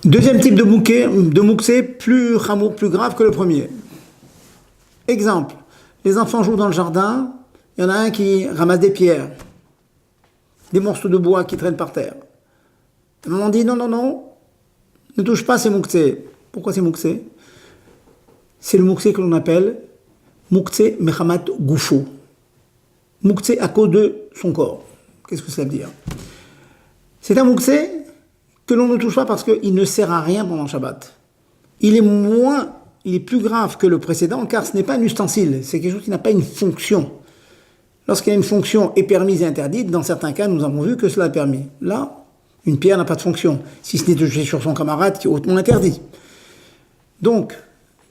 Deuxième type de mouxé, plus chamour, plus grave que le premier. Exemple, les enfants jouent dans le jardin, il y en a un qui ramasse des pierres, des morceaux de bois qui traînent par terre. La maman dit non, non, non, ne touche pas ces mouxé. Pourquoi c'est mouxé? C'est le mouxé que l'on appelle mouxé mechamat goufo. Mouxé à cause de son corps. Qu'est-ce que ça veut dire? C'est un mouxé que l'on ne touche pas parce qu'il ne sert à rien pendant Shabbat. Il est plus grave que le précédent car ce n'est pas un ustensile, c'est quelque chose qui n'a pas une fonction. Lorsqu'il y a une fonction est permise et interdite, dans certains cas, nous avons vu que cela est permis. Là, une pierre n'a pas de fonction, si ce n'est de jeter sur son camarade qui est hautement interdit. Donc,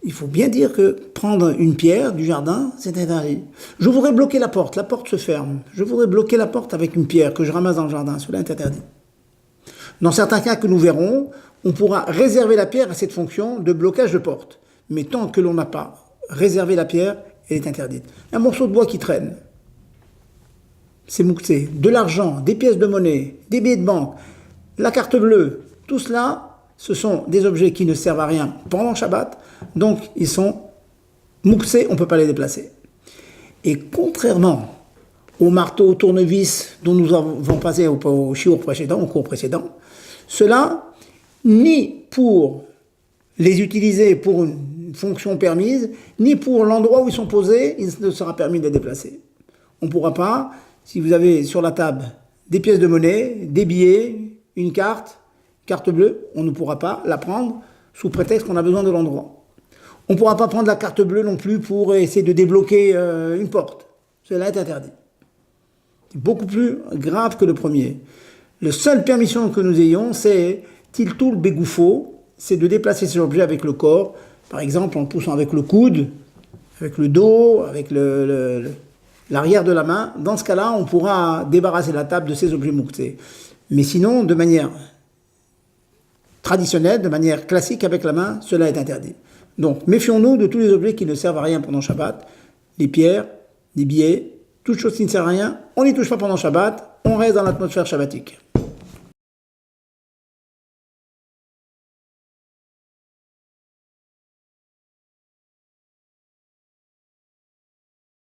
il faut bien dire que prendre une pierre du jardin, c'est interdit. Je voudrais bloquer la porte se ferme. Je voudrais bloquer la porte avec une pierre que je ramasse dans le jardin, cela est interdit. Dans certains cas que nous verrons, on pourra réserver la pierre à cette fonction de blocage de porte. Mais tant que l'on n'a pas réservé la pierre, elle est interdite. Un morceau de bois qui traîne, c'est mouxé. De l'argent, des pièces de monnaie, des billets de banque, la carte bleue, tout cela, ce sont des objets qui ne servent à rien pendant Shabbat, donc ils sont mouxés, on ne peut pas les déplacer. Et contrairement au marteau, au tournevis dont nous avons passé au cours précédent, cela, ni pour les utiliser pour une fonction permise, ni pour l'endroit où ils sont posés, il ne sera permis de les déplacer. On ne pourra pas, si vous avez sur la table des pièces de monnaie, des billets, une carte bleue, on ne pourra pas la prendre sous prétexte qu'on a besoin de l'endroit. On ne pourra pas prendre la carte bleue non plus pour essayer de débloquer une porte. Cela est interdit. C'est beaucoup plus grave que le premier. La seule permission que nous ayons, c'est tiltul begoufo, c'est de déplacer ces objets avec le corps, par exemple en poussant avec le coude, avec le dos, avec l'arrière de la main. Dans ce cas-là, on pourra débarrasser la table de ces objets mouxés. Mais sinon, de manière traditionnelle, de manière classique avec la main, cela est interdit. Donc, méfions-nous de tous les objets qui ne servent à rien pendant Shabbat, les pierres, les billets, toutes choses qui ne servent à rien, on n'y touche pas pendant Shabbat, on reste dans l'atmosphère shabbatique.